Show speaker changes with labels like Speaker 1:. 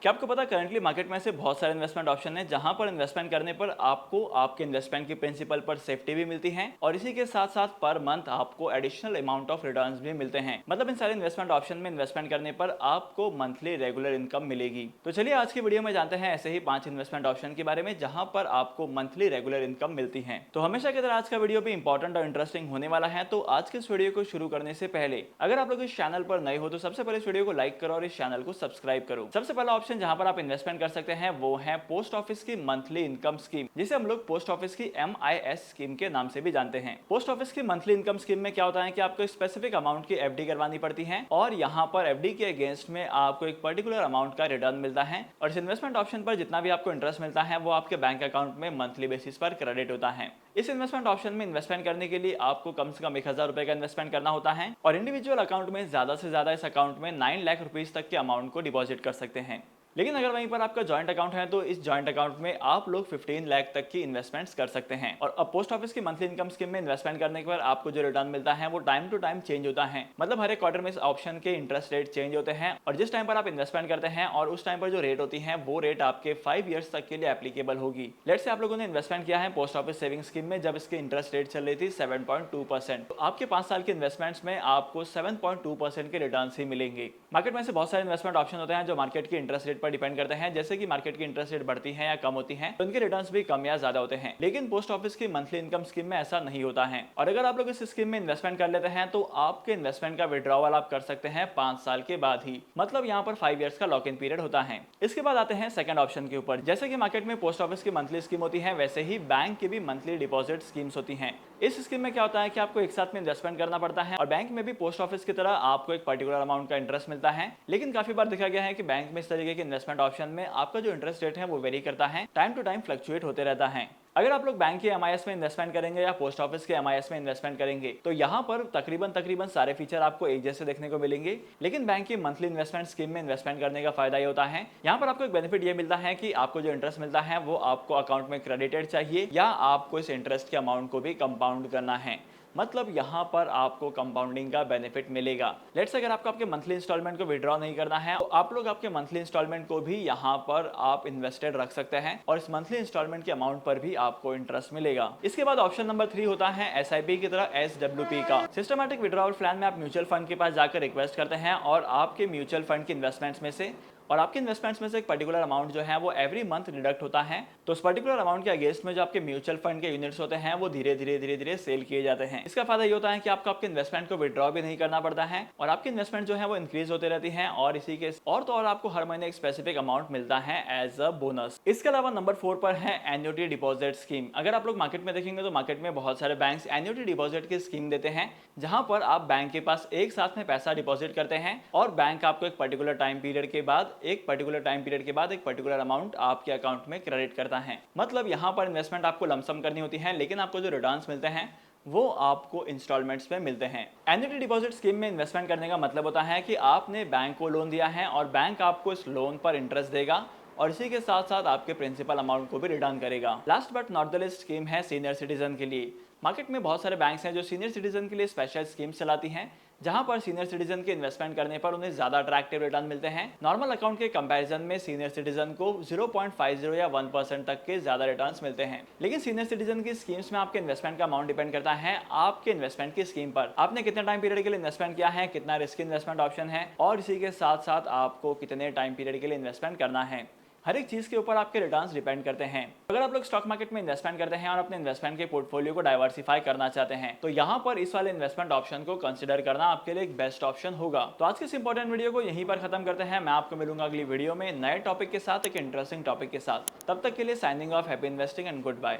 Speaker 1: क्या आपको पता है करंटली मार्केट में ऐसे बहुत सारे इन्वेस्टमेंट ऑप्शन हैं जहां पर इन्वेस्टमेंट करने पर आपको आपके इन्वेस्टमेंट की प्रिंसिपल पर सेफ्टी भी मिलती है और इसी के साथ साथ पर मंथ आपको एडिशनल अमाउंट ऑफ रिटर्न्स भी मिलते हैं। मतलब इन सारे इन्वेस्टमेंट ऑप्शन में इन्वेस्टमेंट करने पर आपको मंथली रेगुलर इनकम मिलेगी। तो चलिए आज की वीडियो में जानते हैं ऐसे ही 5 इन्वेस्टमेंट ऑप्शन के बारे में जहां पर आपको मंथली रेगुलर इनकम मिलती है। तो हमेशा की तरह आज का वीडियो भी इंपॉर्टेंट और इंटरेस्टिंग होने वाला है। तो आज के इस वीडियो को शुरू करने से पहले अगर आप लोग इस चैनल पर नए हो तो सबसे पहले इस वीडियो को लाइक करो और इस चैनल को सब्सक्राइब करो। सबसे पहला ऑप्शन जहां पर आप इन्वेस्टमेंट कर सकते हैं वो है पोस्ट ऑफिस की मंथली इनकम स्कीम, जिसे हम लोग पोस्ट ऑफिस की MIS स्कीम के नाम से भी जानते हैं। पोस्ट ऑफिस की मंथली इनकम स्कीम में क्या होता है कि आपको स्पेसिफिक अमाउंट की FD करवानी पड़ती है और यहाँ पर FD के अगेंस्ट में आपको एक पर्टिकुलर अमाउंट का रिटर्न मिलता है और इस इन्वेस्टमेंट ऑप्शन पर जितना भी आपको इंटरेस्ट मिलता है वो आपके बैंक अकाउंट में मंथली बेसिस पर क्रेडिट होता है। इस इन्वेस्टमेंट ऑप्शन में इन्वेस्टमेंट करने के लिए आपको कम से कम 1000 रुपए का इन्वेस्टमेंट करना होता है और इंडिविजुअल अकाउंट में ज्यादा से ज्यादा इस अकाउंट में 9 लाख रुपीज तक के अमाउंट को डिपॉजिट कर सकते हैं। लेकिन अगर वहीं पर आपका जॉइंट अकाउंट है तो इस जॉइंट अकाउंट में आप लोग 15 लाख तक की इन्वेस्टमेंट्स कर सकते हैं। और अब पोस्ट ऑफिस की मंथली इनकम स्कीम में इन्वेस्टमेंट करने के बाद आपको जो रिटर्न मिलता है वो टाइम टू टाइम चेंज होता है। मतलब हर एक क्वार्टर में इस ऑप्शन के इंटरेस्ट रेट चेंज होते हैं और जिस टाइम पर आप इन्वेस्टमेंट करते हैं और उस टाइम पर जो रेट होती है वो रेट आपके 5 ईयर्स तक के लिए एप्लीकेबल होगी। लेट्स से आप लोगों ने इन्वेस्टमेंट किया है पोस्ट ऑफिस सेविंग स्कीम में जब इसकी इंटरेस्ट रेट चल रही थी 7.2%, तो आपके 5 साल के इन्वेस्टमेंट्स में आपको 7.2% के रिटर्न ही मिलेंगे। मार्केट में से बहुत सारे इन्वेस्टमेंट ऑप्शन होते हैं जो मार्केट की इंटरेस्ट रेट पर डिपेंड करते हैं। जैसे कि मार्केट की इंटरेस्ट रेट बढ़ती है या कम होती है तो उनके रिटर्न्स भी कम या ज्यादा होते हैं। लेकिन पोस्ट ऑफिस की मंथली इनकम स्कीम में ऐसा नहीं होता है और अगर आप लोग इस स्कीम में इन्वेस्टमेंट कर लेते हैं तो आपके इन्वेस्टमेंट का विड्रॉवल आप कर सकते हैं 5 साल के बाद ही। मतलब यहाँ पर 5 इयर्स का लॉक इन पीरियड होता है। इसके बाद आते हैं सेकंड ऑप्शन के ऊपर। जैसे कि मार्केट में पोस्ट ऑफिस की मंथली स्कीम होती है वैसे ही बैंक की भी मंथली डिपॉजिट स्कीम्स होती हैं। इस स्कीम में क्या होता है कि आपको एक साथ में इन्वेस्टमेंट करना पड़ता है और बैंक में भी पोस्ट ऑफिस की तरह आपको एक पर्टिकुलर अमाउंट का इंटरेस्ट मिलता है। लेकिन काफी बार देखा गया है कि बैंक में इस तरीके के इन्वेस्टमेंट ऑप्शन में आपका जो इंटरेस्ट रेट है वो वेरी करता है, टाइम टू टाइम फ्लक्चुएट होते रहता है। अगर आप लोग बैंक के MIS में इन्वेस्टमेंट करेंगे या पोस्ट ऑफिस के MIS में इन्वेस्टमेंट करेंगे तो यहाँ पर तकरीबन सारे फीचर आपको एक जैसे देखने को मिलेंगे। लेकिन बैंक की मंथली इन्वेस्टमेंट स्कीम में इन्वेस्टमेंट करने का फायदा ये होता है, यहाँ पर आपको एक बेनिफिट ये मिलता है कि आपको जो इंटरेस्ट मिलता है वो आपको अकाउंट में क्रेडिटेड चाहिए या आपको इस इंटरेस्ट के अमाउंट को भी कंपाउंड करना है। मतलब यहाँ पर आपको कंपाउंडिंग का बेनिफिट मिलेगा। लेट्स अगर आपको आपके मंथली इंस्टॉलमेंट को विड्रॉ नहीं करना है तो आप लोग आपके मंथली इंस्टॉलमेंट को भी यहाँ पर आप इन्वेस्टेड रख सकते हैं और इस मंथली इंस्टॉलमेंट के अमाउंट पर भी आपको इंटरेस्ट मिलेगा। इसके बाद ऑप्शन नंबर 3 होता है SIP की तरह SWP का। सिस्टमैटिक विड्रॉवल प्लान में आप म्यूचुअल फंड के पास जाकर रिक्वेस्ट करते हैं और आपके म्यूचुअल फंड के इन्वेस्टमेंट्स में से आपके इन्वेस्टमेंट्स में से एक पर्टिकुलर अमाउंट जो है वो एवरी मंथ डिडक्ट होता है। तो उस पर्टिकुलर अमाउंट के अगेंस्ट में जो आपके म्यूचुअल फंड के यूनिट्स होते हैं वो धीरे धीरे सेल किए जाते हैं। इसका फायदा ये होता है कि आपको आपके इन्वेस्टमेंट को विड्रॉ भी नहीं करना पड़ता है और आपकी इन्वेस्टमेंट जो है वो इंक्रीज होते रहती है और इसी के तो और आपको हर महीने एक स्पेसिफिक अमाउंट मिलता है एज अ बोनस। इसके अलावा नंबर 4 पर है एन्युटी डिपॉजिट स्कीम। अगर आप लोग मार्केट में देखेंगे तो मार्केट में बहुत सारे बैंक्स एन्युटी डिपॉजिट की स्कीम देते हैं जहां पर आप बैंक के पास एक साथ में पैसा डिपॉजिट करते हैं और बैंक आपको एक पर्टिकुलर टाइम पीरियड के बाद एक पर्टिकुलर अमाउंट आपके अकाउंट में क्रेडिट करता है। मतलब यहाँ पर इन्वेस्टमेंट आपको लमसम करनी होती है लेकिन आपको जो रिटर्न्स मिलते हैं वो आपको इंस्टॉलमेंट्स में मिलते हैं। एन्युटी डिपॉजिट स्कीम में इन्वेस्टमेंट करने का मतलब होता है कि आपने बैंक को लोन दिया है और बैंक आपको इस लोन पर इंटरेस्ट देगा और इसी के साथ साथ आपके प्रिंसिपल अमाउंट को भी रिटर्न करेगा। Last but not the list scheme है सीनियर सिटीजन के लिए। मार्केट में बहुत सारे बैंक्स हैं जो सीनियर सिटीजन के लिए स्पेशल स्कीम चलाती हैं जहां पर सीनियर सिटीजन के इन्वेस्टमेंट करने पर उन्हें ज्यादा अट्रैक्टिव रिटर्न मिलते हैं। नॉर्मल अकाउंट के कंपैरिजन में सीनियर सिटीजन को 0.50 या 1% तक के ज्यादा रिटर्न्स मिलते हैं। लेकिन सीनियर सिटीजन की स्कीम्स में आपके इन्वेस्टमेंट का अमाउंट डिपेंड करता है आपके इन्वेस्टमेंट की स्कीम पर। आपने कितने टाइम पीरियड के लिए इन्वेस्टमेंट किया है, कितना रिस्क इन्वेस्टमेंट ऑप्शन है और इसी के साथ साथ आपको कितने टाइम पीरियड के लिए इन्वेस्टमेंट करना है। हर एक चीज के ऊपर आपके रिटर्न्स डिपेंड करते हैं। अगर आप लोग स्टॉक मार्केट में इन्वेस्टमेंट करते हैं और अपने इन्वेस्टमेंट के पोर्टफोलियो को डाइवर्सिफाई करना चाहते हैं तो यहाँ पर इस वाले इन्वेस्टमेंट ऑप्शन को कंसिडर करना आपके लिए एक बेस्ट ऑप्शन होगा। तो आज के इस इंपॉर्टेंट वीडियो को यहीं पर खत्म करते हैं। मैं आपको मिलूंगा अगली वीडियो में नए टॉपिक के साथ, एक इंटरेस्टिंग टॉपिक के साथ। तब तक के लिए signing off, happy investing and good bye.